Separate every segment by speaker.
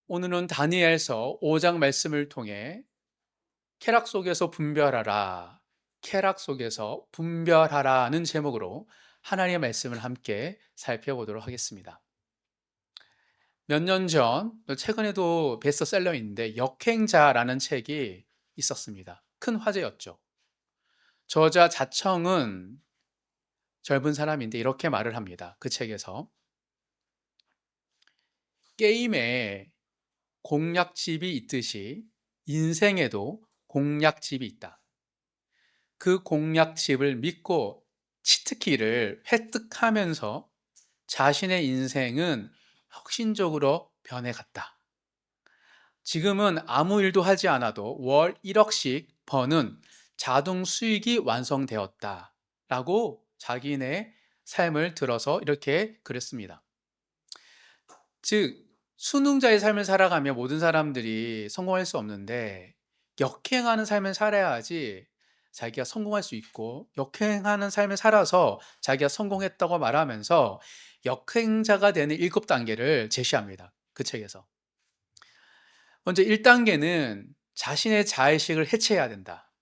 Speaker 1: 오늘은 다니엘서 5장 말씀을 통해 쾌락 속에서 분별하라, 쾌락 속에서 분별하라는 제목으로 하나님의 말씀을 함께 살펴보도록 하겠습니다. 몇 년 전, 최근에도 베스트셀러인데 역행자라는 책이 있었습니다. 큰 화제였죠. 저자 자청은 젊은 사람인데 이렇게 말을 합니다. 그 책에서 게임에 공략집이 있듯이 인생에도 공략집이 있다. 그 공략집을 믿고 치트키를 획득하면서 자신의 인생은 혁신적으로 변해갔다. 지금은 아무 일도 하지 않아도 월 1억씩 버는 자동 수익이 완성되었다. 라고 자기네 삶을 들어서 이렇게 그랬습니다. 즉, 수능자의 삶을 살아가며 모든 사람들이 성공할 수 없는데 역행하는 삶을 살아야지 자기가 성공할 수 있고, 역행하는 삶을 살아서 자기가 성공했다고 말하면서 역행자가 되는 7단계를 제시합니다. 그 책에서. 먼저 1단계는 자신의 자의식을 해체해야 된다.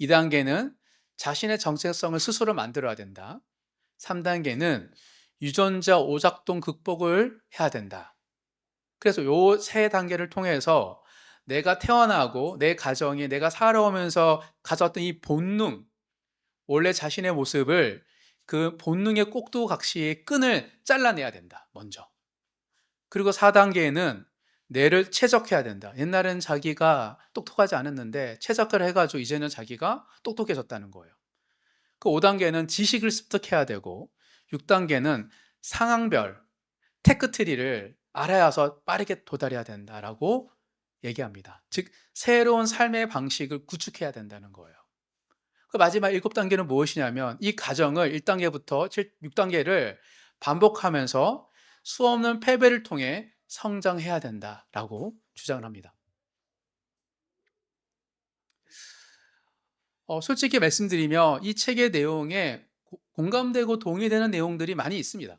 Speaker 1: 2단계는 자신의 정체성을 스스로 만들어야 된다. 3단계는 유전자 오작동 극복을 해야 된다. 그래서 요 세 단계를 통해서 내가 태어나고 내 가정이 내가 살아오면서 가졌던 이 본능, 원래 자신의 모습을 그 본능의 꼭두각시의 끈을 잘라내야 된다, 먼저. 그리고 4단계에는 뇌를 최적해야 된다. 옛날엔 자기가 똑똑하지 않았는데 최적화를 해가지고 이제는 자기가 똑똑해졌다는 거예요. 그 5단계는 지식을 습득해야 되고, 6단계는 상황별 테크트리를 알아야서 빠르게 도달해야 된다라고 얘기합니다. 즉, 새로운 삶의 방식을 구축해야 된다는 거예요. 그 마지막 7단계는 무엇이냐면 이 과정을 1단계부터 6단계를 반복하면서 수없는 패배를 통해 성장해야 된다라고 주장을 합니다. 솔직히 말씀드리면 이 책의 내용에 공감되고 동의되는 내용들이 많이 있습니다.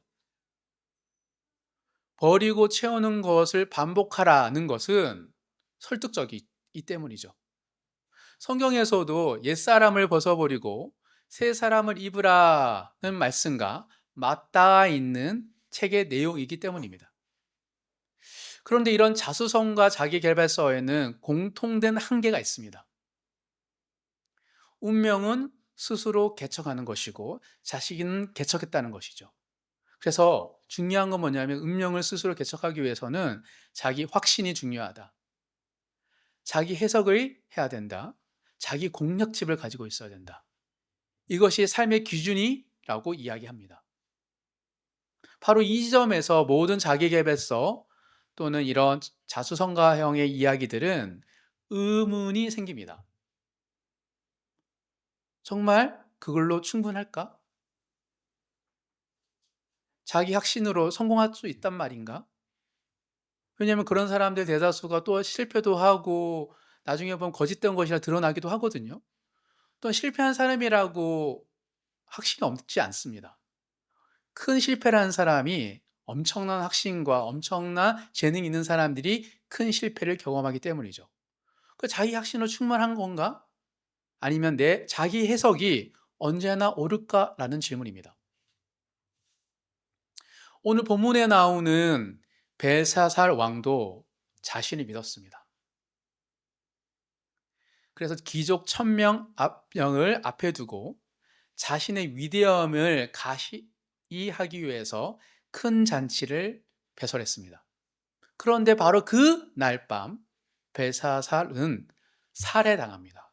Speaker 1: 버리고 채우는 것을 반복하라는 것은 설득적이기 때문이죠. 성경에서도 옛사람을 벗어버리고 새 사람을 입으라는 말씀과 맞닿아 있는 책의 내용이기 때문입니다. 그런데 이런 자수성가 자기계발서에는 공통된 한계가 있습니다. 운명은 스스로 개척하는 것이고 자식은 개척했다는 것이죠. 그래서 중요한 건 뭐냐면 운명을 스스로 개척하기 위해서는 자기 확신이 중요하다. 자기 해석을 해야 된다. 자기 공략집을 가지고 있어야 된다. 이것이 삶의 기준이라고 이야기합니다. 바로 이 지점에서 모든 자기계발서 또는 이런 자수성가형의 이야기들은 의문이 생깁니다. 정말 그걸로 충분할까? 자기 확신으로 성공할 수 있단 말인가? 왜냐하면 그런 사람들 대다수가 또 실패도 하고 나중에 보면 거짓된 것이라 드러나기도 하거든요. 또 실패한 사람이라고 확신이 없지 않습니다. 큰 실패를 한 사람이 엄청난 확신과 엄청난 재능이 있는 사람들이 큰 실패를 경험하기 때문이죠. 그 자기 확신으로 충분한 건가? 아니면 내 자기 해석이 언제나 옳을까라는 질문입니다. 오늘 본문에 나오는 벨사살 왕도 자신을 믿었습니다. 그래서 귀족 1000명을 앞에 두고 자신의 위대함을 가시하기 위해서 큰 잔치를 배설했습니다. 그런데 바로 그 날 밤 벨사살은 살해당합니다.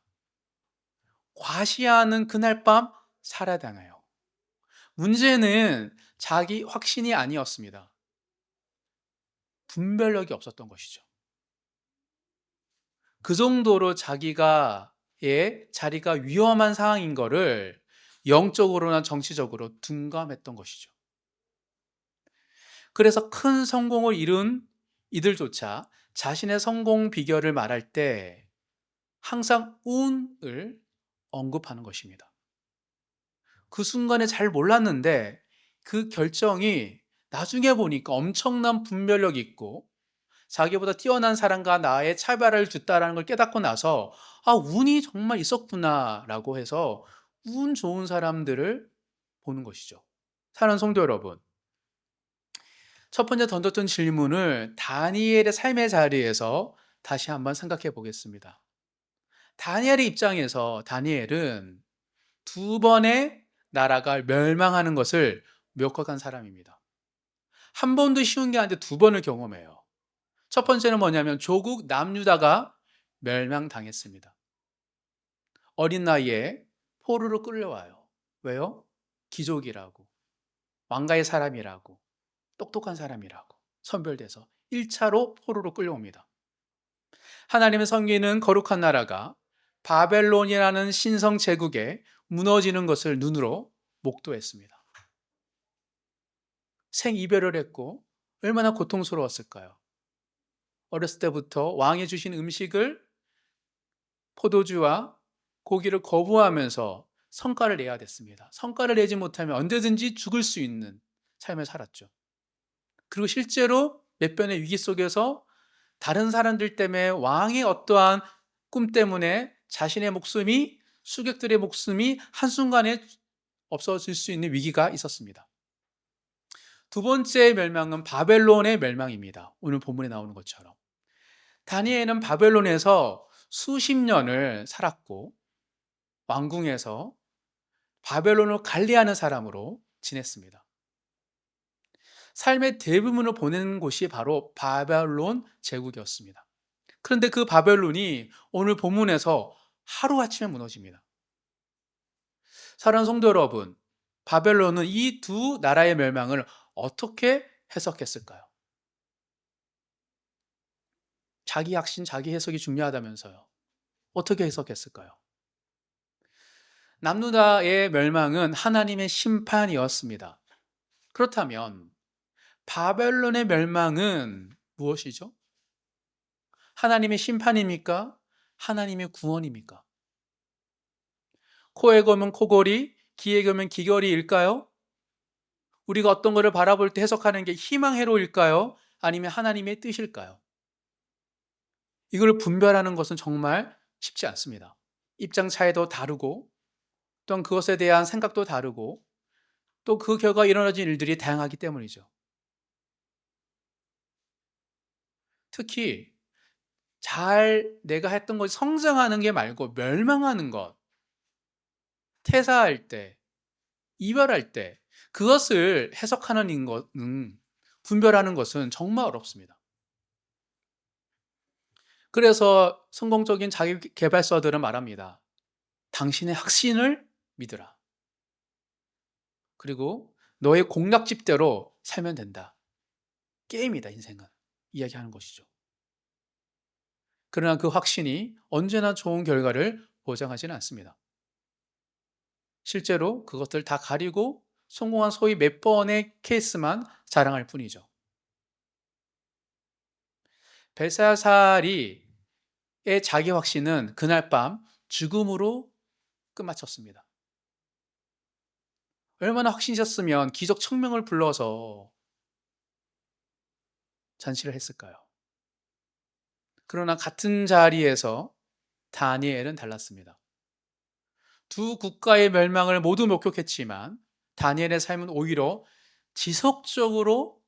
Speaker 1: 과시하는 그날 밤 살해당해요. 문제는 자기 확신이 아니었습니다. 분별력이 없었던 것이죠. 그 정도로 자기가의 자리가 위험한 상황인 거를 영적으로나 정치적으로 둔감했던 것이죠. 그래서 큰 성공을 이룬 이들조차 자신의 성공 비결을 말할 때 항상 운을 언급하는 것입니다. 그 순간에 잘 몰랐는데 그 결정이 나중에 보니까 엄청난 분별력이 있고 자기보다 뛰어난 사람과 나의 차별을 줬다라는 걸 깨닫고 나서 운이 정말 있었구나라고 해서 운 좋은 사람들을 보는 것이죠. 사랑하는 성도 여러분, 첫 번째 던졌던 질문을 다니엘의 삶의 자리에서 다시 한번 생각해 보겠습니다. 다니엘의 입장에서 다니엘은 두 번의 나라가 멸망하는 것을 목격한 사람입니다. 한 번도 쉬운 게 아닌데 두 번을 경험해요. 첫 번째는 뭐냐면 조국 남유다가 멸망당했습니다. 어린 나이에 포로로 끌려와요. 왜요? 귀족이라고, 왕가의 사람이라고, 똑똑한 사람이라고 선별돼서 1차로 포로로 끌려옵니다. 하나님의 섬기는 거룩한 나라가 바벨론이라는 신성 제국에 무너지는 것을 눈으로 목도했습니다. 생이별을 했고 얼마나 고통스러웠을까요? 어렸을 때부터 왕이 주신 음식을, 포도주와 고기를 거부하면서 성과를 내야 됐습니다. 성과를 내지 못하면 언제든지 죽을 수 있는 삶을 살았죠. 그리고 실제로 몇 번의 위기 속에서 다른 사람들 때문에, 왕의 어떠한 꿈 때문에 자신의 목숨이, 수객들의 목숨이 한순간에 없어질 수 있는 위기가 있었습니다. 두 번째 멸망은 바벨론의 멸망입니다. 오늘 본문에 나오는 것처럼 다니엘은 바벨론에서 수십 년을 살았고 왕궁에서 바벨론을 관리하는 사람으로 지냈습니다. 삶의 대부분을 보내는 곳이 바로 바벨론 제국이었습니다. 그런데 그 바벨론이 오늘 본문에서 하루아침에 무너집니다. 사랑하는 성도 여러분, 바벨론은 이 두 나라의 멸망을 어떻게 해석했을까요? 자기 확신, 자기 해석이 중요하다면서요. 어떻게 해석했을까요? 남유다의 멸망은 하나님의 심판이었습니다. 그렇다면 바벨론의 멸망은 무엇이죠? 하나님의 심판입니까? 하나님의 구원입니까? 코에 걸면 코걸이, 귀에 걸면 귀걸이일까요? 우리가 어떤 것을 바라볼 때 해석하는 게 희망회로일까요? 아니면 하나님의 뜻일까요? 이걸 분별하는 것은 정말 쉽지 않습니다. 입장 차이도 다르고, 또한 그것에 대한 생각도 다르고, 또 그 결과 일어나진 일들이 다양하기 때문이죠. 특히 내가 했던 것이 성장하는 게 말고 멸망하는 것, 퇴사할 때, 이별할 때 그것을 해석하는 것은, 분별하는 것은 정말 어렵습니다. 그래서 성공적인 자기 개발서들은 말합니다. 당신의 확신을 믿으라. 그리고 너의 공략집대로 살면 된다. 게임이다, 인생은. 이야기하는 것이죠. 그러나 그 확신이 언제나 좋은 결과를 보장하지는 않습니다. 실제로 그것들 다 가리고 성공한 소위 몇 번의 케이스만 자랑할 뿐이죠. 벨사살이의 자기 확신은 그날 밤 죽음으로 끝마쳤습니다. 얼마나 확신이셨으면 기적 청명을 불러서 잔치를 했을까요? 그러나 같은 자리에서 다니엘은 달랐습니다. 두 국가의 멸망을 모두 목격했지만 다니엘의 삶은 오히려 지속적으로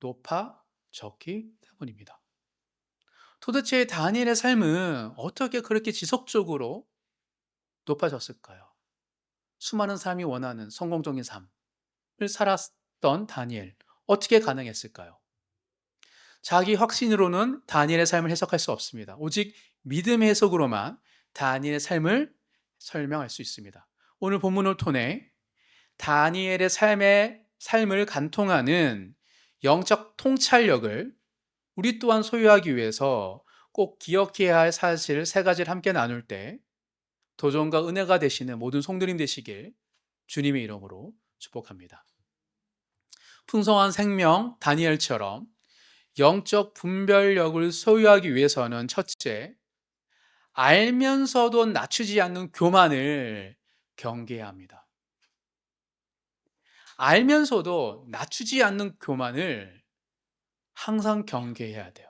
Speaker 1: 높아졌기 때문입니다. 도대체 다니엘의 삶은 어떻게 그렇게 지속적으로 높아졌을까요? 수많은 사람이 원하는 성공적인 삶을 살았던 다니엘, 어떻게 가능했을까요? 자기 확신으로는 다니엘의 삶을 해석할 수 없습니다. 오직 믿음의 해석으로만 다니엘의 삶을 설명할 수 있습니다. 오늘 본문을 통해 다니엘의 삶을 간통하는 영적 통찰력을 우리 또한 소유하기 위해서 꼭 기억해야 할 사실 세 가지를 함께 나눌 때 도전과 은혜가 되시는 모든 성도님 되시길 주님의 이름으로 축복합니다. 풍성한 생명 다니엘처럼 영적 분별력을 소유하기 위해서는 첫째, 알면서도 낮추지 않는 교만을 경계해야 합니다. 알면서도 낮추지 않는 교만을 항상 경계해야 돼요.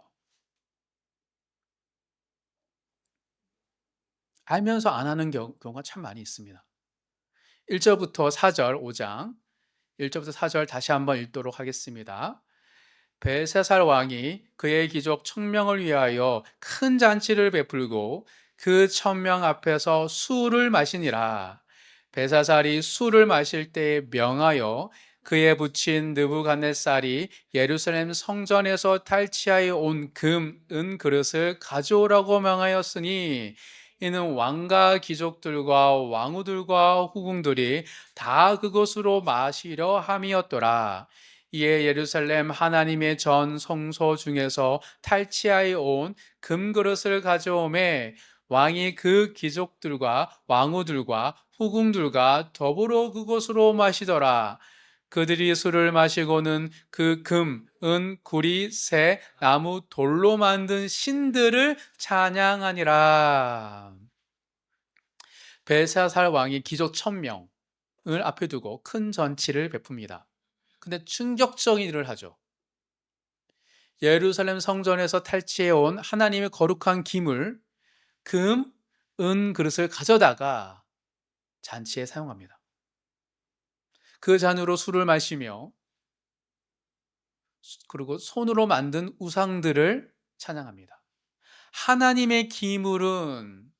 Speaker 1: 알면서 안 하는 경우가 참 많이 있습니다. 1 절부터 4절 5 장 1 절부터 4절 다시 한번 읽도록 하겠습니다. 벨사살 왕이 그의 귀족 1000명을 위하여 큰 잔치를 베풀고 그 1000명 앞에서 술을 마시니라. 벨사살이 술을 마실 때에 명하여 그의 부친 느부갓네살이 예루살렘 성전에서 탈취하여 온 금, 은 그릇을 가져오라고 명하였으니 이는 왕과 귀족들과 왕후들과 후궁들이 다 그것으로 마시려 함이었더라. 이에 예루살렘 하나님의 전 성소 중에서 탈취하여 온 금그릇을 가져오매 왕이 그 귀족들과 왕후들과 후궁들과 더불어 그곳으로 마시더라. 그들이 술을 마시고는 그 금, 은, 구리, 새, 나무, 돌로 만든 신들을 찬양하니라. 벨사살 왕이 귀족 1000명을 앞에 두고 큰 전치를 베풉니다. 근데 충격적인 일을 하죠. 예루살렘 성전에서 탈취해온 하나님의 거룩한 기물, 금, 은 그릇을 가져다가 잔치에 사용합니다. 그 잔으로 술을 마시며 그리고 손으로 만든 우상들을 찬양합니다. 하나님의 기물은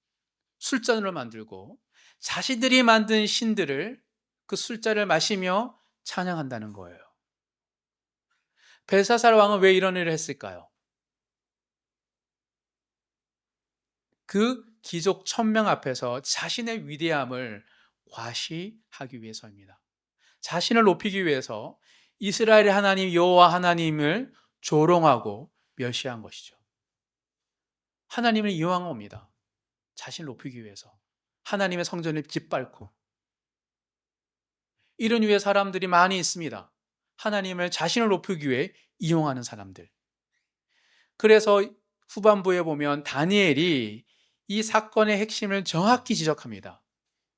Speaker 1: 술잔으로 만들고 자신들이 만든 신들을 그 술잔을 마시며 찬양한다는 거예요. 벨사살 왕은 왜 이런 일을 했을까요? 그 귀족 1000명 앞에서 자신의 위대함을 과시하기 위해서입니다. 자신을 높이기 위해서 이스라엘의 하나님 여호와 하나님을 조롱하고 멸시한 것이죠. 하나님을 이용한 겁니다. 자신을 높이기 위해서. 하나님의 성전을 짓밟고. 이런 위에 사람들이 많이 있습니다. 하나님을 자신을 높이기 위해 이용하는 사람들. 그래서 후반부에 보면 다니엘이 이 사건의 핵심을 정확히 지적합니다.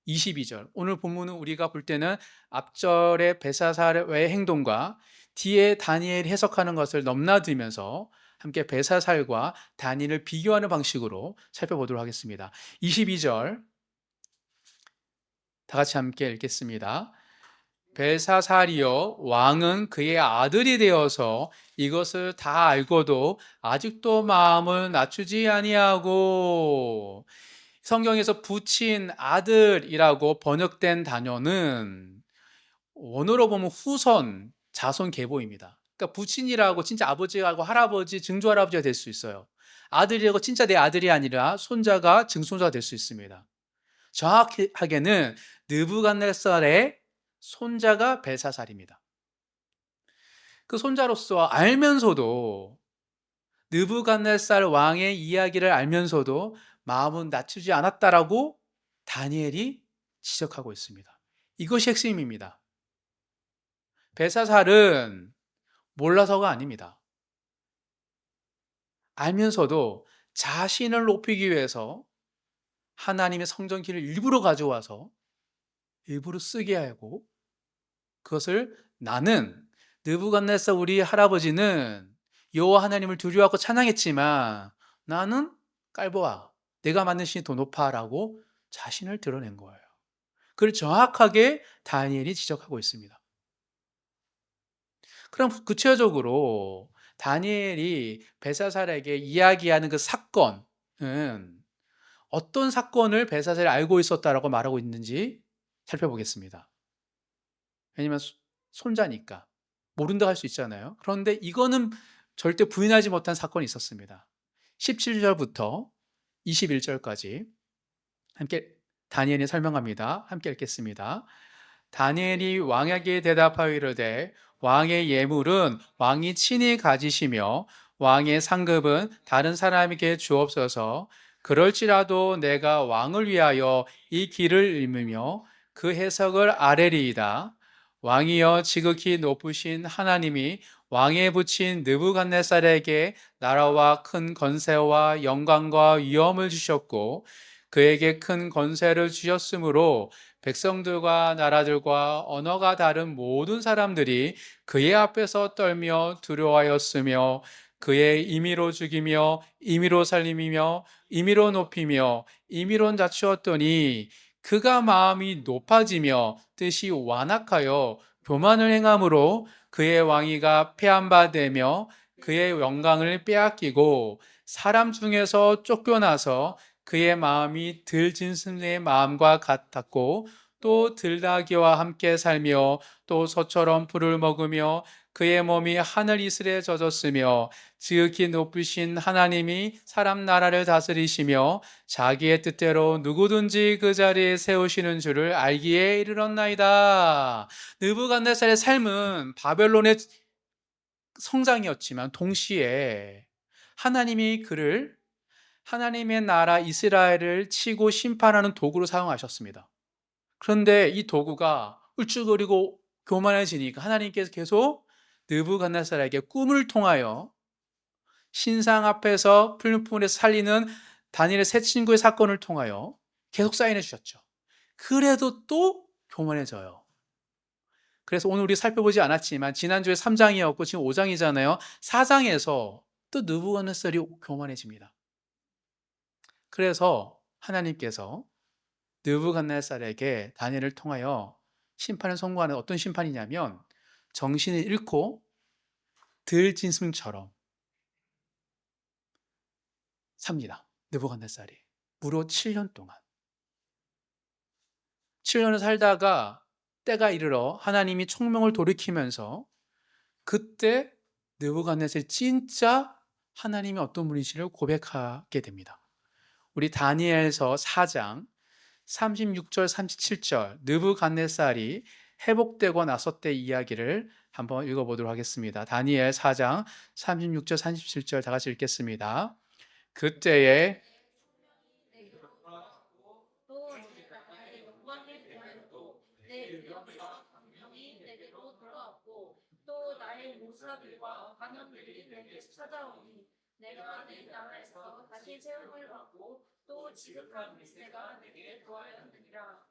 Speaker 1: 22절. 오늘 본문은 우리가 볼 때는 앞절의 벨사살의 행동과 뒤에 다니엘이 해석하는 것을 넘나들면서 함께 벨사살과 다니엘을 비교하는 방식으로 살펴보도록 하겠습니다. 22절 다 같이 함께 읽겠습니다. 벨사살이여 왕은 그의 아들이 되어서 이것을 다 알고도 아직도 마음을 낮추지 아니하고. 성경에서 부친 아들이라고 번역된 단어는 원어로 보면 후손, 자손 계보입니다. 그러니까 부친이라고 진짜 아버지하고 할아버지, 증조할아버지가 될 수 있어요. 아들이라고 진짜 내 아들이 아니라 손자가 증손자가 될 수 있습니다. 정확하게는 느부갓네살의 손자가 벨사살입니다. 그 손자로서 알면서도 느부갓네살 왕의 이야기를 알면서도 마음은 낮추지 않았다라고 다니엘이 지적하고 있습니다. 이것이 핵심입니다. 벨사살은 몰라서가 아닙니다. 알면서도 자신을 높이기 위해서 하나님의 성전키를 일부러 가져와서 일부러 쓰게 하고 그것을 나는 느부갓네살 우리 할아버지는 여호와 하나님을 두려워하고 찬양했지만 나는 깔보아 내가 만든 신이 더 높아라고 자신을 드러낸 거예요. 그걸 정확하게 다니엘이 지적하고 있습니다. 그럼 구체적으로 다니엘이 벨사살에게 이야기하는 그 사건은 어떤 사건을 벨사살이 알고 있었다라고 말하고 있는지 살펴보겠습니다. 왜냐면 손자니까 모른다 할 수 있잖아요. 그런데 이거는 절대 부인하지 못한 사건이 있었습니다. 17절부터 21절까지 함께 다니엘이 설명합니다. 함께 읽겠습니다. 다니엘이 왕에게 대답하여 이르되 왕의 예물은 왕이 친히 가지시며 왕의 상급은 다른 사람에게 주옵소서. 그럴지라도 내가 왕을 위하여 이 길을 읽으며 그 해석을 아뢰리이다. 왕이여 지극히 높으신 하나님이 왕에 붙인 느부갓네살에게 나라와 큰 권세와 영광과 위엄을 주셨고 그에게 큰 권세를 주셨으므로 백성들과 나라들과 언어가 다른 모든 사람들이 그의 앞에서 떨며 두려워하였으며 그의 임의로 죽이며 임의로 살림이며 임의로 높이며 임의로 낮추었더니 그가 마음이 높아지며 뜻이 완악하여 교만을 행함으로 그의 왕위가 폐한바되며 그의 영광을 빼앗기고 사람 중에서 쫓겨나서 그의 마음이 들짐승의 마음과 같았고 또 들나귀와 함께 살며 또 소처럼 풀을 먹으며 그의 몸이 하늘 이슬에 젖었으며 지극히 높으신 하나님이 사람 나라를 다스리시며 자기의 뜻대로 누구든지 그 자리에 세우시는 줄을 알기에 이르렀나이다. 느부갓네살의 삶은 바벨론의 성장이었지만 동시에 하나님이 그를 하나님의 나라 이스라엘을 치고 심판하는 도구로 사용하셨습니다. 그런데 이 도구가 울쭉거리고 교만해지니까 하나님께서 계속 느부갓네살에게 꿈을 통하여 신상 앞에서 풀무불에서 살리는 다니엘의 세 친구의 사건을 통하여 계속 사인해 주셨죠. 그래도 또 교만해져요. 그래서 오늘 우리 살펴보지 않았지만 지난주에 3장이었고 지금 5장이잖아요. 4장에서 또 느부갓네살이 교만해집니다. 그래서 하나님께서 느부갓네살에게 다니엘을 통하여 심판을 선고하는 어떤 심판이냐면 정신을 잃고 들짐승처럼 삽니다. 느부갓네살이 무려 7년 동안 7년을 살다가 때가 이르러 하나님이 총명을 돌이키면서 그때 느부갓네살이 진짜 하나님이 어떤 분이신지를 고백하게 됩니다. 우리 다니엘서 4장 36절 37절 느부갓네살이 회복되고 나서 때 이야기를 한번 읽어보도록 하겠습니다. 다니엘 4장 36절 37절 다 같이 읽겠습니다. 그때에
Speaker 2: 또 나의 모사들과 관원들이 내게 찾아오니 내가 내 나라에서 다시 세움을 받고 또 지극한 빛새가 내게 더하였느니라.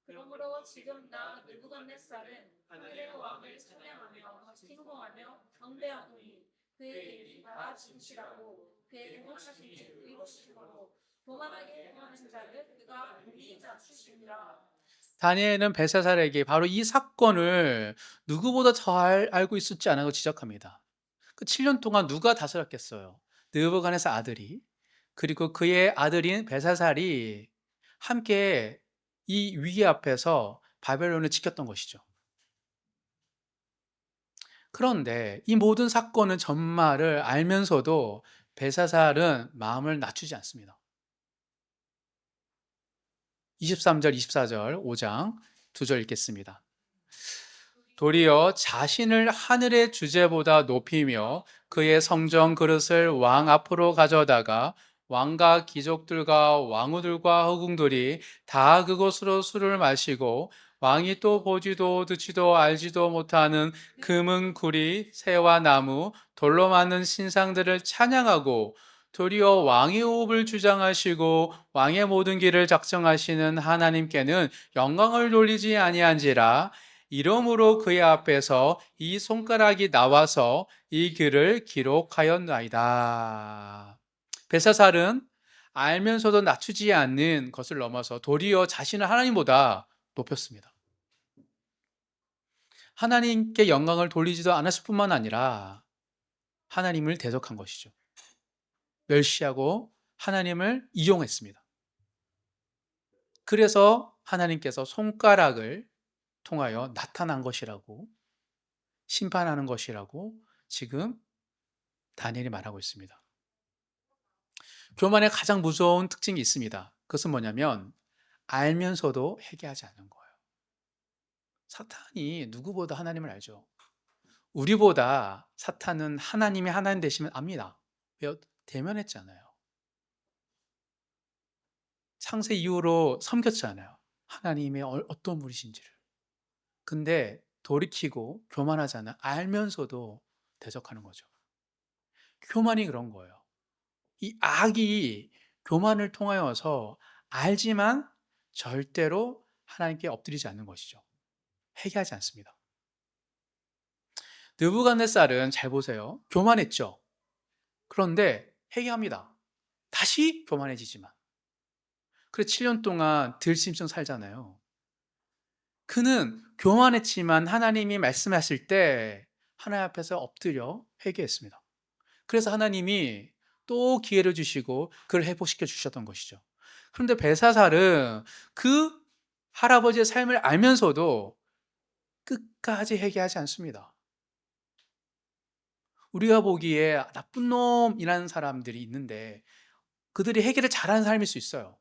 Speaker 2: 그러므로 지금 나 느부갓네살은 하늘의 왕을 찬양하며 칭송하며 경배하노니 그의 일이 다 진실하고 그의 행하신 일 의로우시므로 교만하게 행하는 자를 그가 능히 낮추시니라.
Speaker 1: 다니엘은 벨사살에게 바로 이 사건을 누구보다 잘 알고 있었지 않냐고 지적합니다. 그 7년 동안 누가 다스렸겠어요? 느부갓네살 아들이, 그리고 그의 아들인 벨사살이 함께 이 위기 앞에서 바벨론을 지켰던 것이죠. 그런데 이 모든 사건은 전말을 알면서도 벨사살은 마음을 낮추지 않습니다. 23절, 24절, 5장 2절 읽겠습니다. 도리어 자신을 하늘의 주제보다 높이며 그의 성전 그릇을 왕 앞으로 가져다가 왕과 귀족들과 왕후들과 허궁들이 다 그곳으로 술을 마시고 왕이 또 보지도 듣지도 알지도 못하는 금은 구리, 새와 나무, 돌로 만든 신상들을 찬양하고 도리어 왕의 호흡을 주장하시고 왕의 모든 길을 작정하시는 하나님께는 영광을 돌리지 아니한지라. 이러므로 그의 앞에서 이 손가락이 나와서 이 글을 기록하였나이다. 벨사살은 알면서도 낮추지 않는 것을 넘어서 도리어 자신을 하나님보다 높였습니다. 하나님께 영광을 돌리지도 않았을 뿐만 아니라 하나님을 대적한 것이죠. 멸시하고 하나님을 이용했습니다. 그래서 하나님께서 손가락을 통하여 나타난 것이라고, 심판하는 것이라고 지금 다니엘이 말하고 있습니다. 교만의 가장 무서운 특징이 있습니다. 그것은 뭐냐면 알면서도 회개하지 않는 거예요. 사탄이 누구보다 하나님을 알죠. 우리보다 사탄은 하나님이 하나님 되시면 압니다. 왜요? 대면했잖아요. 창세 이후로 섬겼잖아요. 하나님의 어떤 분이신지를. 근데 돌이키고 교만하잖아요. 알면서도 대적하는 거죠. 교만이 그런 거예요. 이 악이 교만을 통하여서 알지만 절대로 하나님께 엎드리지 않는 것이죠. 회개하지 않습니다. 느부갓네살은 잘 보세요. 교만했죠. 그런데 회개합니다. 다시 교만해지지만. 그래서 7년 동안 들짐승 살잖아요. 그는 교만했지만 하나님이 말씀하실 때 하나님 앞에서 엎드려 회개했습니다. 그래서 하나님이 또 기회를 주시고 그를 회복시켜 주셨던 것이죠. 그런데 벨사살은 그 할아버지의 삶을 알면서도 끝까지 회개하지 않습니다. 우리가 보기에 나쁜 놈이라는 사람들이 있는데 그들이 회개를 잘하는 사람일 수 있어요.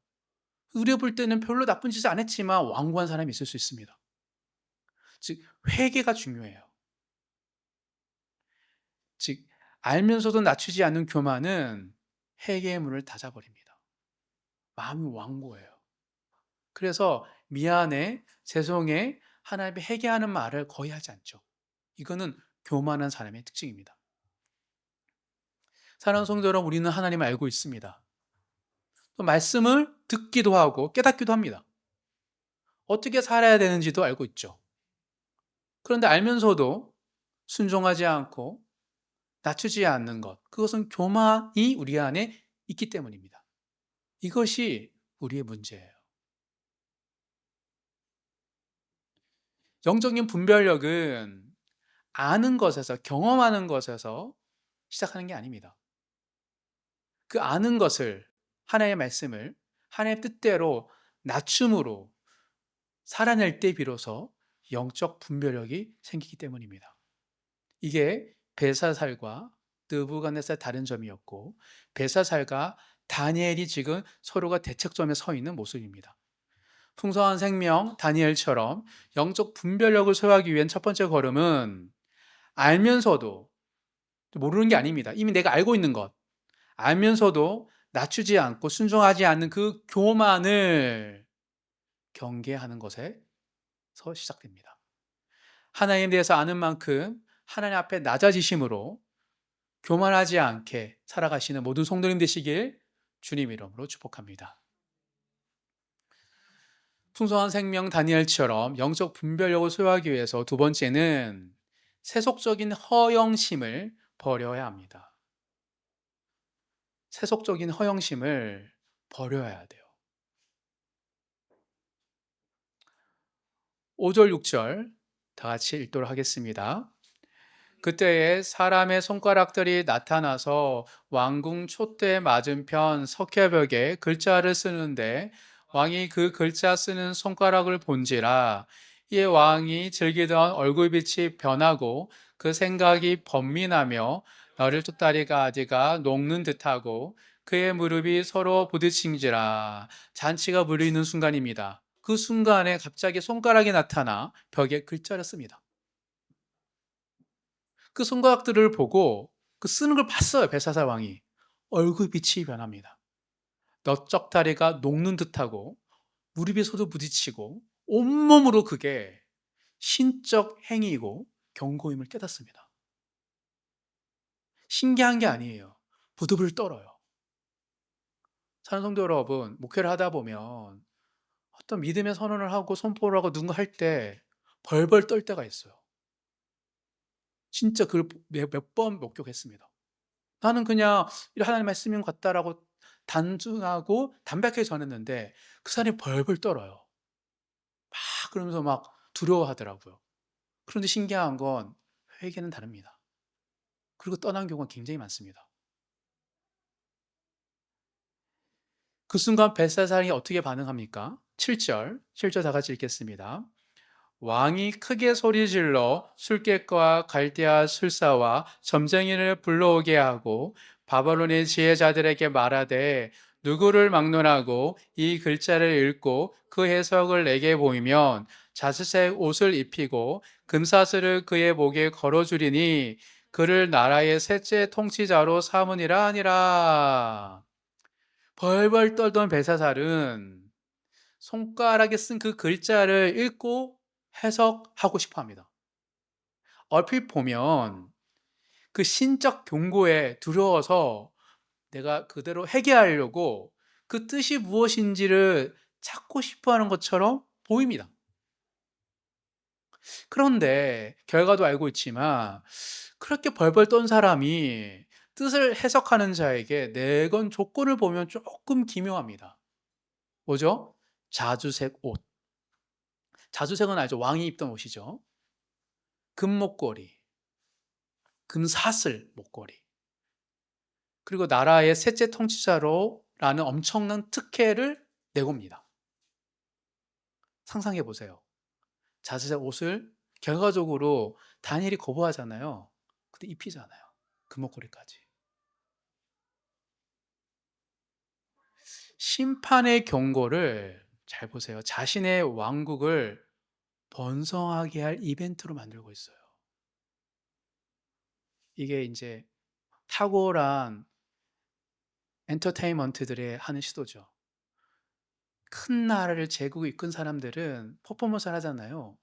Speaker 1: 우리가 볼 때는 별로 나쁜 짓을 안 했지만 완고한 사람이 있을 수 있습니다. 즉 회개가 중요해요. 즉 알면서도 낮추지 않는 교만은 회개의 문을 닫아버립니다. 마음이 완고해요. 그래서 미안해, 죄송해, 하나님께 회개하는 말을 거의 하지 않죠. 이거는 교만한 사람의 특징입니다. 사랑하는 성도 여러분, 우리는 하나님을 알고 있습니다. 또 말씀을 듣기도 하고 깨닫기도 합니다. 어떻게 살아야 되는지도 알고 있죠. 그런데 알면서도 순종하지 않고 낮추지 않는 것, 그것은 교만이 우리 안에 있기 때문입니다. 이것이 우리의 문제예요. 영적인 분별력은 아는 것에서, 경험하는 것에서 시작하는 게 아닙니다. 그 아는 것을, 하나님의 말씀을 하나님의 뜻대로 낮춤으로 살아낼 때 비로소 영적 분별력이 생기기 때문입니다. 이게 벨사살과 느부갓네살 다른 점이었고, 벨사살과 다니엘이 지금 서로가 대척점에 서 있는 모습입니다. 풍성한 생명 다니엘처럼 영적 분별력을 소유하기 위한 첫 번째 걸음은 알면서도, 모르는 게 아닙니다. 이미 내가 알고 있는 것, 알면서도 낮추지 않고 순종하지 않는 그 교만을 경계하는 것에서 시작됩니다. 하나님에 대해서 아는 만큼 하나님 앞에 낮아지심으로 교만하지 않게 살아가시는 모든 성도님 되시길 주님 이름으로 축복합니다. 풍성한 생명 다니엘처럼 영적 분별력을 소유하기 위해서 두 번째는 세속적인 허영심을 버려야 합니다. 세속적인 허영심을 버려야 돼요. 5절, 6절 다 같이 읽도록 하겠습니다. 그때에 사람의 손가락들이 나타나서 왕궁 촛대 맞은편 석회벽에 글자를 쓰는데 왕이 그 글자 쓰는 손가락을 본지라. 이에 왕이 즐기던 얼굴빛이 변하고 그 생각이 번민하며 너를 쫓다리가 아디가 녹는 듯하고 그의 무릎이 서로 부딪힌지라. 잔치가 무르익는 순간입니다. 그 순간에 갑자기 손가락이 나타나 벽에 글자를 씁니다. 그 손가락들을 보고 그 쓰는 걸 봤어요. 벨사살 왕이. 얼굴빛이 변합니다. 넓적다리가 녹는 듯하고 무릎에 서도 부딪히고 온몸으로 그게 신적 행위이고 경고임을 깨닫습니다. 신기한 게 아니에요. 부들부들 떨어요. 사랑하는 성도 여러분, 목회를 하다 보면 어떤 믿음의 선언을 하고 선포를 하고 누군가 할 때 벌벌 떨 때가 있어요. 진짜 그걸 몇 번 목격했습니다. 나는 그냥 하나님 말씀인 것 같다라고 단순하고 담백하게 전했는데 그 사람이 벌벌 떨어요. 막 그러면서 막 두려워하더라고요. 그런데 신기한 건 회개는 다릅니다. 그리고 떠난 경우가 굉장히 많습니다. 그 순간 벨사살이 어떻게 반응합니까? 7절 다 같이 읽겠습니다. 왕이 크게 소리질러 술객과 갈대아 술사와 점쟁이를 불러오게 하고 바벨론의 지혜자들에게 말하되 누구를 막론하고 이 글자를 읽고 그 해석을 내게 보이면 자스색 옷을 입히고 금사슬을 그의 목에 걸어주리니 그를 나라의 셋째 통치자로 삼으니라 하니라. 벌벌 떨던 벨사살은 손가락에 쓴 그 글자를 읽고 해석하고 싶어 합니다. 얼핏 보면 그 신적 경고에 두려워서 내가 그대로 회개하려고 그 뜻이 무엇인지를 찾고 싶어 하는 것처럼 보입니다. 그런데 결과도 알고 있지만 그렇게 벌벌 떤 사람이 뜻을 해석하는 자에게 내건 조건을 보면 조금 기묘합니다. 뭐죠? 자주색 옷. 자주색은 알죠? 왕이 입던 옷이죠. 금목걸이, 금사슬 목걸이. 그리고 나라의 셋째 통치자로라는 엄청난 특혜를 내겁니다. 상상해 보세요. 자주색 옷을 결과적으로 다니엘이 거부하잖아요. 근데 입히잖아요. 금목걸이까지. 심판의 경고를 잘 보세요. 자신의 왕국을 번성하게 할 이벤트로 만들고 있어요. 이게 이제 탁월한 엔터테인먼트들의 하는 시도죠. 큰 나라를 제국에 이끈 사람들은 퍼포먼스를 하잖아요.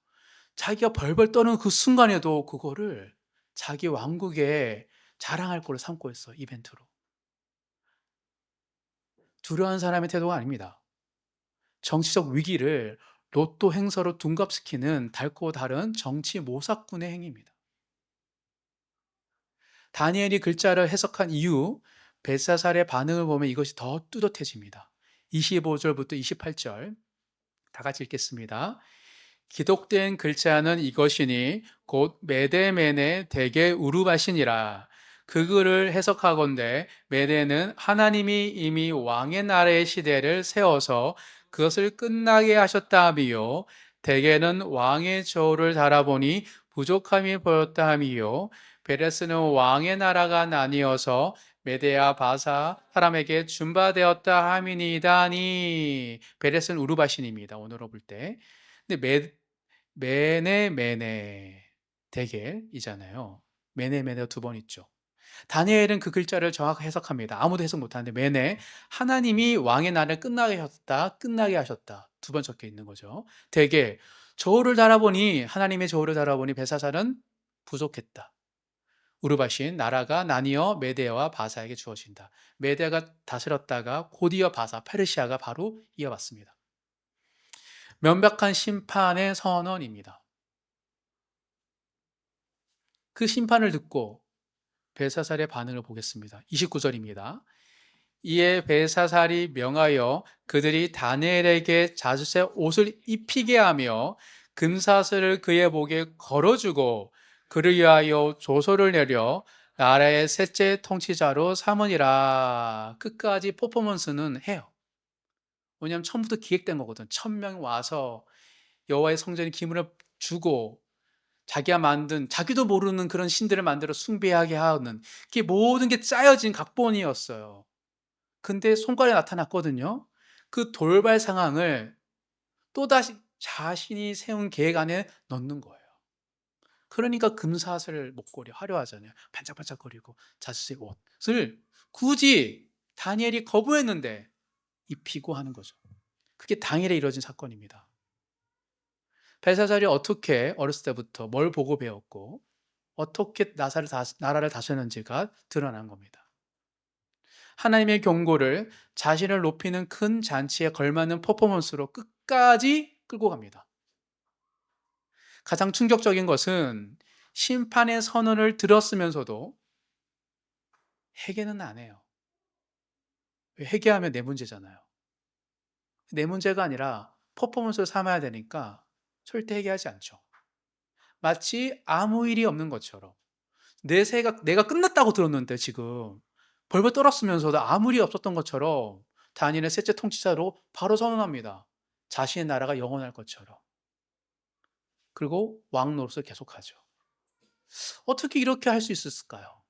Speaker 1: 자기가 벌벌 떠는 그 순간에도 그거를 자기 왕국에 자랑할 거로 삼고 있어, 이벤트로. 두려워하는 사람의 태도가 아닙니다. 정치적 위기를 로또 행사로 둔갑시키는 달고 다른 정치 모사꾼의 행위입니다. 다니엘이 글자를 해석한 이후 벨사살의 반응을 보면 이것이 더 뚜렷해집니다. 25절부터 28절 다 같이 읽겠습니다. 기독된 글자는 이것이니 곧 메데메네 대개 우르바시니라. 그 글을 해석하건대 메데는 하나님이 이미 왕의 나라의 시대를 세워서 그것을 끝나게 하셨다 하미요. 대개는 왕의 저울을 달아보니 부족함이 보였다 하미요. 베레스는 왕의 나라가 나뉘어서 메데와 바사 사람에게 준바되었다 함이니다니. 베레스는 우르바신입니다. 오늘로 볼 때. 근데 메네 대겔이잖아요. 메네가 두 번 있죠. 다니엘은 그 글자를 정확하게 해석합니다. 아무도 해석 못하는데 메네 하나님이 왕의 나라를 끝나게 하셨다. 두 번 적혀 있는 거죠. 대겔 저울을 달아보니 하나님의 저울을 달아보니 벨사살은 부족했다. 우르바신 나라가 나뉘어 메데와 바사에게 주어진다. 메데가 다스렸다가 곧이어 바사 페르시아가 바로 이어받습니다. 명백한 심판의 선언입니다. 그 심판을 듣고 벨사살의 반응을 보겠습니다. 29절입니다. 이에 벨사살이 명하여 그들이 다니엘에게 자주색 옷을 입히게 하며 금사슬을 그의 목에 걸어주고 그를 위하여 조서를 내려 나라의 셋째 통치자로 삼으니라. 끝까지 퍼포먼스는 해요. 왜냐하면 처음부터 기획된 거거든. 1000명 와서 여호와의 성전에 기물을 주고 자기가 만든 자기도 모르는 그런 신들을 만들어 숭배하게 하는 그게 모든 게 짜여진 각본이었어요. 근데 손가락에 나타났거든요. 그 돌발 상황을 또다시 자신이 세운 계획 안에 넣는 거예요. 그러니까 금사슬 목걸이 화려하잖아요. 반짝반짝거리고 자수색 옷을 굳이 다니엘이 거부했는데 입히고 하는 거죠. 그게 당일에 이루어진 사건입니다. 벨사살이 어떻게 어렸을 때부터 뭘 보고 배웠고 어떻게 나라를 다스렸는지가 드러난 겁니다. 하나님의 경고를 자신을 높이는 큰 잔치에 걸맞는 퍼포먼스로 끝까지 끌고 갑니다. 가장 충격적인 것은 심판의 선언을 들었으면서도 회개는 안 해요. 회개하면 내 문제잖아요. 내 문제가 아니라 퍼포먼스를 삼아야 되니까 절대 회개하지 않죠. 마치 아무 일이 없는 것처럼 내가 끝났다고 들었는데 지금 벌벌 떨었으면서도 아무 일이 없었던 것처럼 다니엘의 셋째 통치자로 바로 선언합니다. 자신의 나라가 영원할 것처럼. 그리고 왕 노릇을 계속하죠. 어떻게 이렇게 할 수 있었을까요?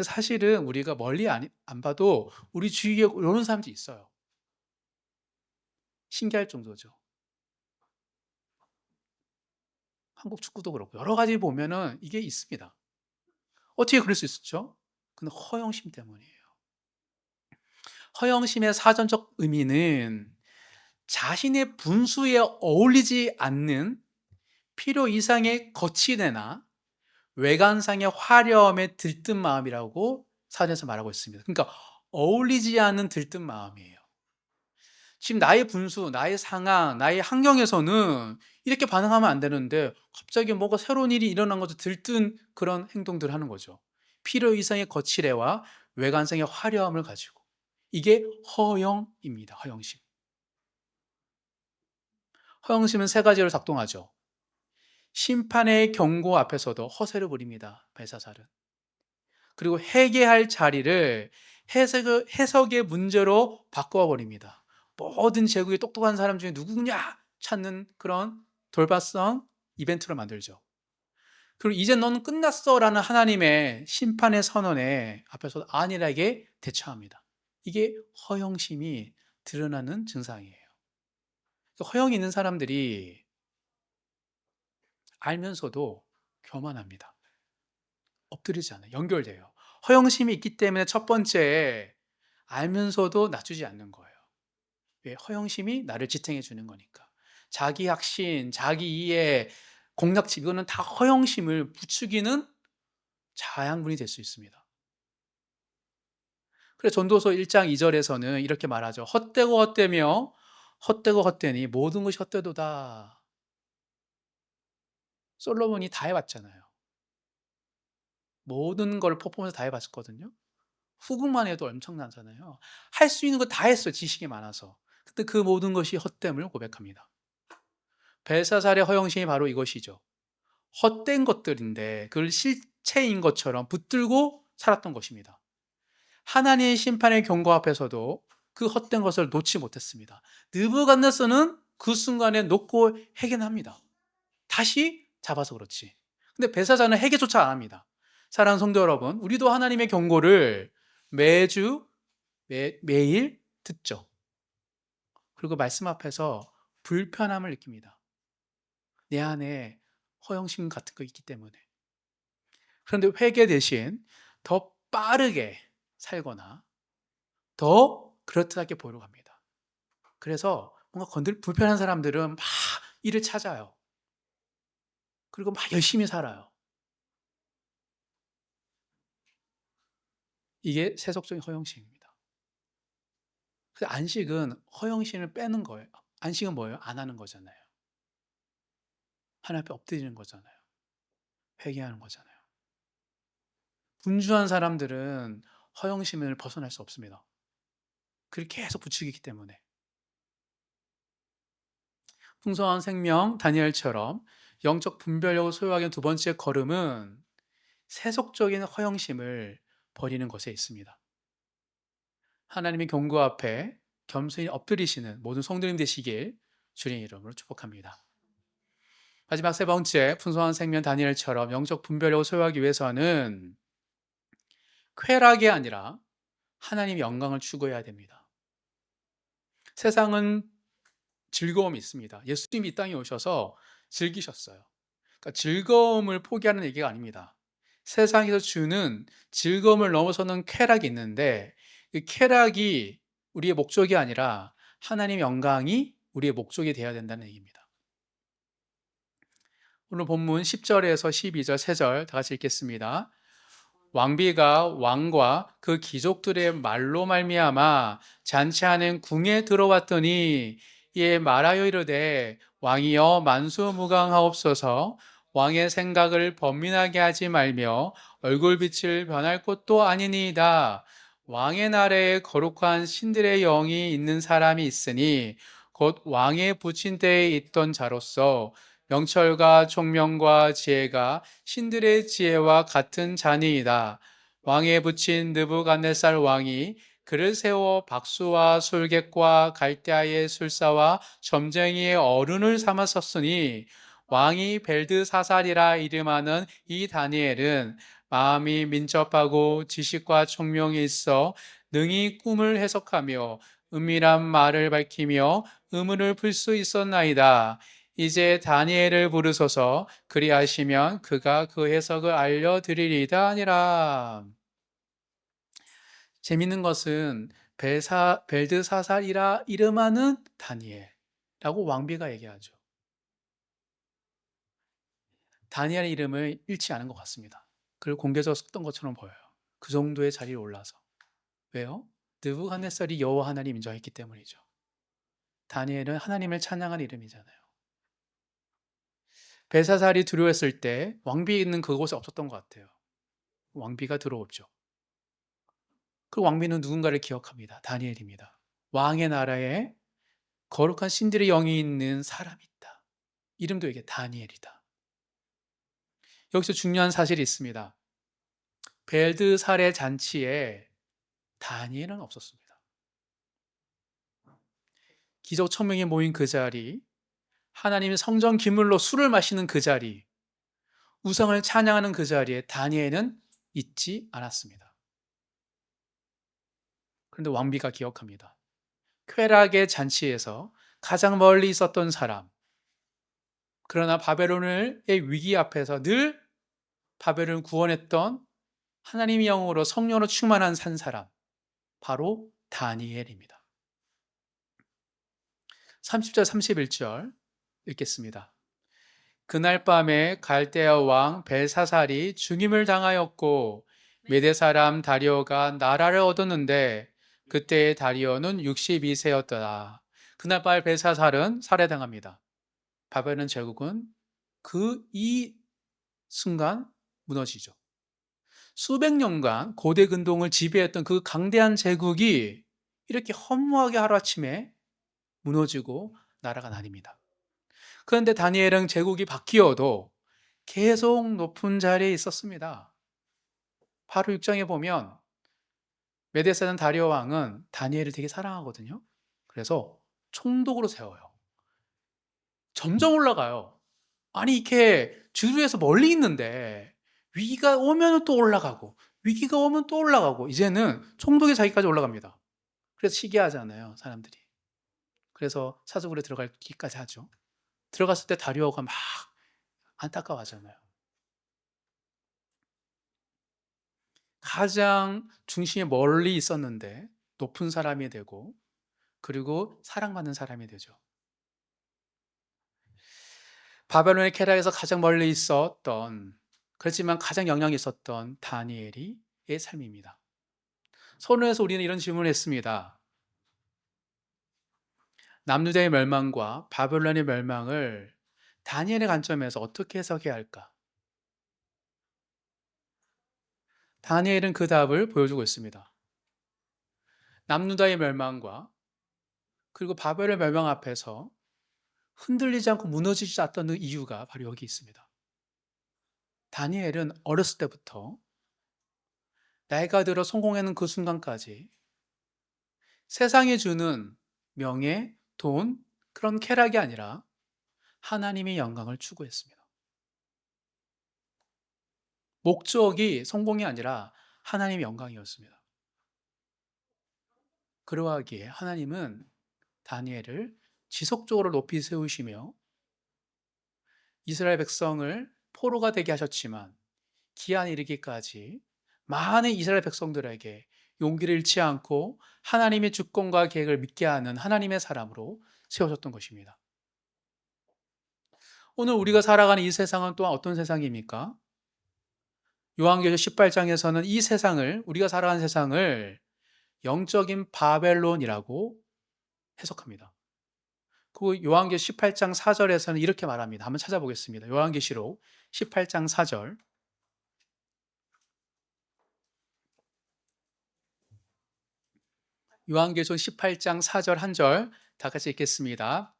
Speaker 1: 사실은 우리가 멀리 안 봐도 우리 주위에 이런 사람들이 있어요. 신기할 정도죠. 한국 축구도 그렇고 여러 가지 보면은 이게 있습니다. 어떻게 그럴 수 있었죠? 그건 허영심 때문이에요. 허영심의 사전적 의미는 자신의 분수에 어울리지 않는 필요 이상의 거치대나 외관상의 화려함에 들뜬 마음이라고 사전에서 말하고 있습니다. 그러니까 어울리지 않는 들뜬 마음이에요. 지금 나의 분수, 나의 상황, 나의 환경에서는 이렇게 반응하면 안 되는데 갑자기 뭐가 새로운 일이 일어난 것도 들뜬 그런 행동들을 하는 거죠. 필요 이상의 거칠애와 외관상의 화려함을 가지고. 이게 허영입니다. 허영심. 허영심은 세 가지로 작동하죠. 심판의 경고 앞에서도 허세를 부립니다. 벨사살은. 그리고 회개할 자리를 해석의 문제로 바꾸어 버립니다. 모든 제국의 똑똑한 사람 중에 누구냐 찾는 그런 돌발성 이벤트를 만들죠. 그리고 이제 너는 끝났어라는 하나님의 심판의 선언에 앞에서 안일하게 대처합니다. 이게 허영심이 드러나는 증상이에요. 허영이 있는 사람들이 알면서도 교만합니다. 엎드리지 않아요. 연결돼요. 허영심이 있기 때문에 첫 번째 알면서도 낮추지 않는 거예요. 왜? 허영심이 나를 지탱해 주는 거니까. 자기 확신, 자기 이해, 공략집 이거는 다 허영심을 부추기는 자양분이 될 수 있습니다. 그래서 전도서 1장 2절에서는 이렇게 말하죠. 헛되고 헛되며 헛되고 헛되니 모든 것이 헛되도다. 솔로몬이 다 해봤잖아요. 모든 걸 퍼포먼스 다 해봤거든요. 후궁만 해도 엄청나잖아요. 할 수 있는 거 다 했어요. 지식이 많아서. 근데 그 모든 것이 헛됨을 고백합니다. 벨사살의 허영심이 바로 이것이죠. 헛된 것들인데 그걸 실체인 것처럼 붙들고 살았던 것입니다. 하나님의 심판의 경고 앞에서도 그 헛된 것을 놓지 못했습니다. 느부갓네살은 그 순간에 놓고 해결합니다. 다시 잡아서 그렇지. 근데 벨사살은 해결조차 안 합니다. 사랑하는 성도 여러분, 우리도 하나님의 경고를 매주 매일 듣죠. 그리고 말씀 앞에서 불편함을 느낍니다. 내 안에 허영심 같은 거 있기 때문에. 그런데 회개 대신 더 빠르게 살거나 더 그럴듯하게 보이려고 합니다. 그래서 뭔가 불편한 사람들은 막 일을 찾아요. 그리고 막 열심히 살아요. 이게 세속적인 허영심입니다. 그래서 안식은 허영심을 빼는 거예요. 안식은 뭐예요? 안 하는 거잖아요. 하나님 앞에 엎드리는 거잖아요. 회개하는 거잖아요. 분주한 사람들은 허영심을 벗어날 수 없습니다. 그걸 계속 부추기기 때문에. 풍성한 생명 다니엘처럼 영적 분별력을 소유하기 두 번째 걸음은 세속적인 허영심을 버리는 것에 있습니다. 하나님의 경고 앞에 겸손히 엎드리시는 모든 성도님 되시길 주님의 이름으로 축복합니다. 마지막 세 번째, 풍성한 생명 다니엘처럼 영적 분별력을 소유하기 위해서는 쾌락이 아니라 하나님의 영광을 추구해야 됩니다. 세상은 즐거움이 있습니다. 예수님이 이 땅에 오셔서 즐기셨어요. 그러니까 즐거움을 포기하는 얘기가 아닙니다. 세상에서 주는 즐거움을 넘어서는 쾌락이 있는데 그 쾌락이 우리의 목적이 아니라 하나님의 영광이 우리의 목적이 되어야 된다는 얘기입니다. 오늘 본문 10절에서 12절, 3절 다 같이 읽겠습니다. 왕비가 왕과 그 귀족들의 말로 말미암아 잔치하는 궁에 들어왔더니 이에 말하여 이르되 왕이여 만수무강하옵소서. 왕의 생각을 번민하게 하지 말며 얼굴빛을 변할 것도 아니니이다. 왕의 나라에 거룩한 신들의 영이 있는 사람이 있으니 곧 왕의 부친 때에 있던 자로서 명철과 총명과 지혜가 신들의 지혜와 같은 자니이다. 왕에 붙인 느부갓네살 왕이 그를 세워 박수와 술객과 갈대아의 술사와 점쟁이의 어른을 삼았었으니 왕이 벨드사살이라 이름하는 이 다니엘은 마음이 민첩하고 지식과 총명이 있어 능히 꿈을 해석하며 은밀한 말을 밝히며 의문을 풀 수 있었나이다. 이제 다니엘을 부르소서. 그리하시면 그가 그 해석을 알려드리리다 하니라. 재밌는 것은 벨드사살이라 이름하는 다니엘라고 왕비가 얘기하죠. 다니엘의 이름을 잃지 않은 것 같습니다. 그를 공개적으로 썼던 것처럼 보여요. 그 정도의 자리에 올라서. 왜요? 느부갓네살이 여호와 하나님 인정했기 때문이죠. 다니엘은 하나님을 찬양한 이름이잖아요. 벨사살이 두려워했을 때 왕비 있는 그곳에 없었던 것 같아요. 왕비가 들어오죠. 그 왕비는 누군가를 기억합니다. 다니엘입니다. 왕의 나라에 거룩한 신들의 영이 있는 사람이 있다. 이름도 이게 다니엘이다. 여기서 중요한 사실이 있습니다. 벨드살의 잔치에 다니엘은 없었습니다. 기적 천명이 모인 그 자리, 하나님의 성전 기물로 술을 마시는 그 자리, 우상을 찬양하는 그 자리에 다니엘은 있지 않았습니다. 그런데 왕비가 기억합니다. 쾌락의 잔치에서 가장 멀리 있었던 사람, 그러나 바벨론의 위기 앞에서 늘 바벨론을 구원했던 하나님의 영으로 성령으로 충만한 산 사람, 바로 다니엘입니다. 30절 31절 읽겠습니다. 그날 밤에 갈대아 왕 벨사살이 죽임을 당하였고 메대 사람 다리오가 나라를 얻었는데 그때의 다리오는 62세였더라. 그날 밤에 벨사살은 살해당합니다. 바벨론 제국은 이 순간 무너지죠. 수백 년간 고대 근동을 지배했던 그 강대한 제국이 이렇게 허무하게 하루아침에 무너지고 나라가 나뉩니다. 그런데 다니엘은 제국이 바뀌어도 계속 높은 자리에 있었습니다. 바로 6장에 보면 메데사는 다리오 왕은 다니엘을 되게 사랑하거든요. 그래서 총독으로 세워요. 점점 올라가요. 아니 이렇게 주류에서 멀리 있는데 위기가 오면 또 올라가고 위기가 오면 또 올라가고 이제는 총독의 자기까지 올라갑니다. 그래서 시기하잖아요, 사람들이. 그래서 사직으로 들어가기까지 하죠. 들어갔을 때 다리오가 막 안타까워하잖아요. 가장 중심에 멀리 있었는데 높은 사람이 되고 그리고 사랑받는 사람이 되죠. 바벨론의 쾌락에서 가장 멀리 있었던, 그렇지만 가장 영향이 있었던 다니엘의 삶입니다. 서론에서 우리는 이런 질문을 했습니다. 남유다의 멸망과 바벨론의 멸망을 다니엘의 관점에서 어떻게 해석해야 할까? 다니엘은 그 답을 보여주고 있습니다. 남유다의 멸망과 그리고 바벨의 멸망 앞에서 흔들리지 않고 무너지지 않았던 이유가 바로 여기 있습니다. 다니엘은 어렸을 때부터 나이가 들어 성공하는 그 순간까지 세상이 주는 명예, 돈, 그런 쾌락이 아니라 하나님의 영광을 추구했습니다. 목적이 성공이 아니라 하나님의 영광이었습니다. 그러하기에 하나님은 다니엘을 지속적으로 높이 세우시며 이스라엘 백성을 포로가 되게 하셨지만 기한이 이르기까지 많은 이스라엘 백성들에게 용기를 잃지 않고 하나님의 주권과 계획을 믿게 하는 하나님의 사람으로 세워졌던 것입니다. 오늘 우리가 살아가는 이 세상은 또한 어떤 세상입니까? 요한계시록 18장에서는 이 세상을, 우리가 살아가는 세상을 영적인 바벨론이라고 해석합니다. 그 요한계시록 18장 4절에서는 이렇게 말합니다. 한번 찾아보겠습니다. 요한계시록 18장 4절. 요한계시록 18장 4절 한 절 다 같이 읽겠습니다.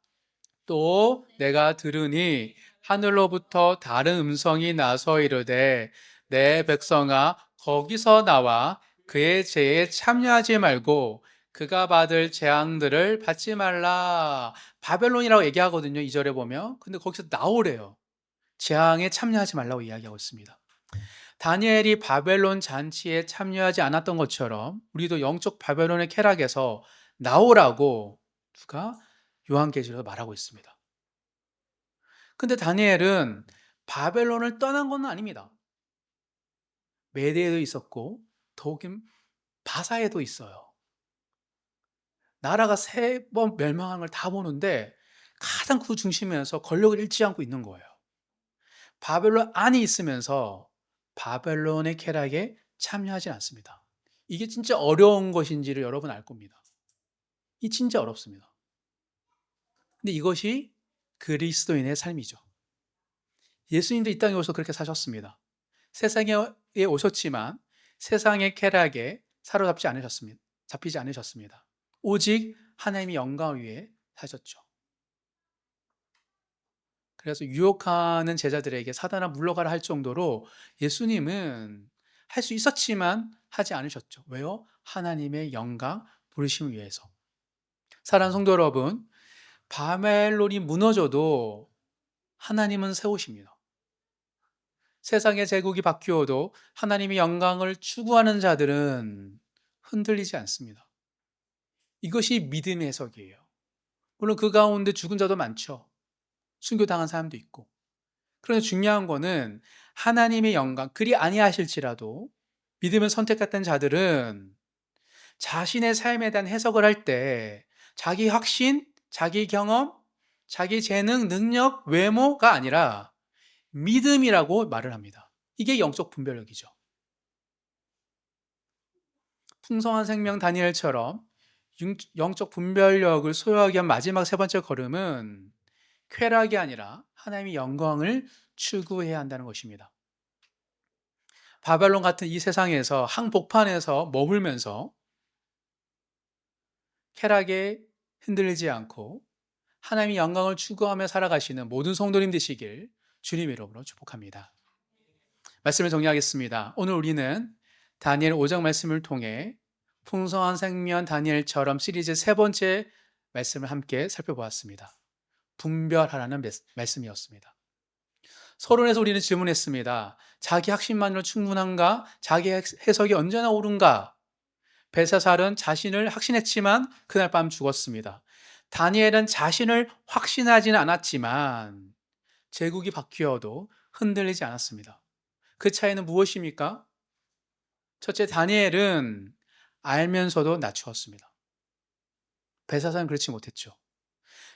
Speaker 1: 또 내가 들으니 하늘로부터 다른 음성이 나서 이르되 내 백성아 거기서 나와 그의 죄에 참여하지 말고 그가 받을 재앙들을 받지 말라. 바벨론이라고 얘기하거든요, 2절에 보면. 근데 거기서 나오래요. 재앙에 참여하지 말라고 이야기하고 있습니다. 다니엘이 바벨론 잔치에 참여하지 않았던 것처럼 우리도 영적 바벨론의 쾌락에서 나오라고 누가 요한계시록에서 말하고 있습니다. 근데 다니엘은 바벨론을 떠난 건 아닙니다. 메대에도 있었고 더욱은 바사에도 있어요. 나라가 3번 멸망한 걸 다 보는데 가장 그 중심에서 권력을 잃지 않고 있는 거예요. 바벨론 안에 있으면서 바벨론의 쾌락에 참여하지 않습니다. 이게 진짜 어려운 것인지를 여러분 알 겁니다. 이 진짜 어렵습니다. 근데 이것이 그리스도인의 삶이죠. 예수님도 이 땅에 오셔서 그렇게 사셨습니다. 세상에 오셨지만 세상의 쾌락에 사로잡지 않으셨습니다. 잡히지 않으셨습니다. 오직 하나님의 영광을 위해 사셨죠. 그래서 유혹하는 제자들에게 사단아 물러가라 할 정도로 예수님은 할 수 있었지만 하지 않으셨죠. 왜요? 하나님의 영광 부르심을 위해서. 사랑하는 성도 여러분, 바벨론이 무너져도 하나님은 세우십니다. 세상의 제국이 바뀌어도 하나님의 영광을 추구하는 자들은 흔들리지 않습니다. 이것이 믿음의 해석이에요. 물론 그 가운데 죽은 자도 많죠. 순교당한 사람도 있고. 그런데 중요한 거는 하나님의 영광, 그리 아니하실지라도 믿음을 선택했던 자들은 자신의 삶에 대한 해석을 할 때 자기 확신, 자기 경험, 자기 재능, 능력, 외모가 아니라 믿음이라고 말을 합니다. 이게 영적 분별력이죠. 풍성한 생명 다니엘처럼 영적 분별력을 소유하기 위한 마지막 세 번째 걸음은 쾌락이 아니라 하나님의 영광을 추구해야 한다는 것입니다. 바벨론 같은 이 세상에서 항복판에서 머물면서 쾌락에 흔들리지 않고 하나님의 영광을 추구하며 살아가시는 모든 성도님 되시길 주님 이름으로 축복합니다. 말씀을 정리하겠습니다. 오늘 우리는 다니엘 5장 말씀을 통해 풍성한 생명 다니엘처럼 시리즈 세 번째 말씀을 함께 살펴보았습니다. 분별하라는 말씀이었습니다. 서론에서 우리는 질문했습니다. 자기 확신만으로 충분한가? 자기 해석이 언제나 옳은가? 벨사살은 자신을 확신했지만 그날 밤 죽었습니다. 다니엘은 자신을 확신하지는 않았지만 제국이 바뀌어도 흔들리지 않았습니다. 그 차이는 무엇입니까? 첫째, 다니엘은 알면서도 낮추었습니다. 벨사살은 그렇지 못했죠.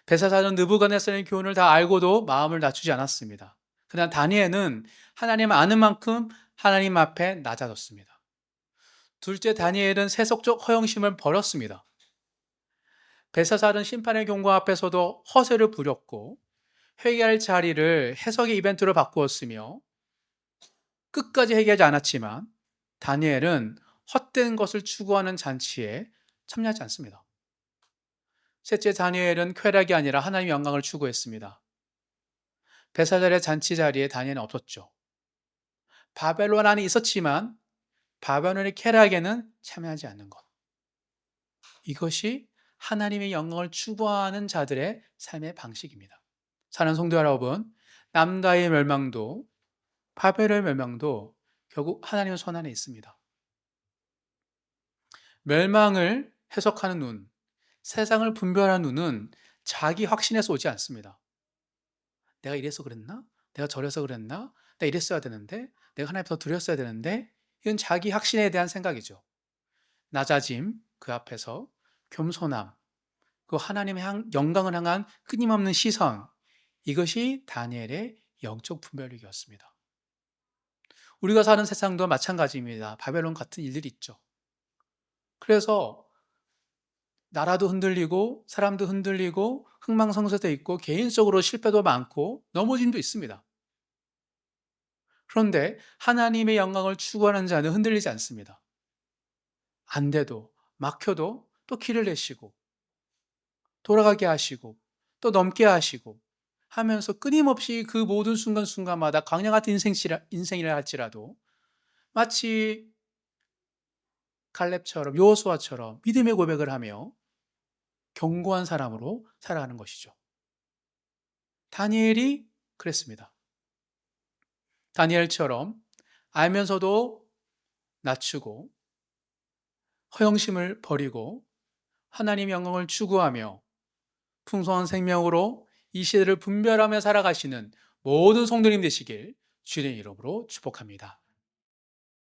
Speaker 1: 벨사살은 느부갓네살의 교훈을 다 알고도 마음을 낮추지 않았습니다. 그러나 다니엘은 하나님 아는 만큼 하나님 앞에 낮아졌습니다. 둘째, 다니엘은 세속적 허영심을 버렸습니다. 벨사살은 심판의 경고 앞에서도 허세를 부렸고 회개할 자리를 해석의 이벤트로 바꾸었으며 끝까지 회개하지 않았지만 다니엘은 헛된 것을 추구하는 잔치에 참여하지 않습니다. 셋째, 다니엘은 쾌락이 아니라 하나님의 영광을 추구했습니다. 벨사살의 잔치 자리에 다니엘은 없었죠. 바벨론 안에 있었지만 바벨론의 쾌락에는 참여하지 않는 것. 이것이 하나님의 영광을 추구하는 자들의 삶의 방식입니다. 사랑하는 성도 여러분, 남다의 멸망도 바벨론의 멸망도 결국 하나님의 손 안에 있습니다. 멸망을 해석하는 눈, 세상을 분별하는 눈은 자기 확신에서 오지 않습니다. 내가 이래서 그랬나? 내가 저래서 그랬나? 내가 이랬어야 되는데? 내가 하나님 더 드렸어야 되는데? 이건 자기 확신에 대한 생각이죠. 낮아짐, 그 앞에서 겸손함, 그 하나님의 영광을 향한 끊임없는 시선, 이것이 다니엘의 영적 분별력이었습니다. 우리가 사는 세상도 마찬가지입니다. 바벨론 같은 일들이 있죠. 그래서 나라도 흔들리고 사람도 흔들리고 흥망성쇠도 있고 개인적으로 실패도 많고 넘어짐도 있습니다. 그런데 하나님의 영광을 추구하는 자는 흔들리지 않습니다. 안 돼도 막혀도 또 길을 내시고 돌아가게 하시고 또 넘게 하시고 하면서 끊임없이 그 모든 순간순간마다 광야 같은 인생이라 할지라도 마치 갈렙처럼 여호수아처럼 믿음의 고백을 하며 견고한 사람으로 살아가는 것이죠. 다니엘이 그랬습니다. 다니엘처럼 알면서도 낮추고 허영심을 버리고 하나님의 영광을 추구하며 풍성한 생명으로 이 시대를 분별하며 살아가시는 모든 성도님 되시길 주님의 이름으로 축복합니다.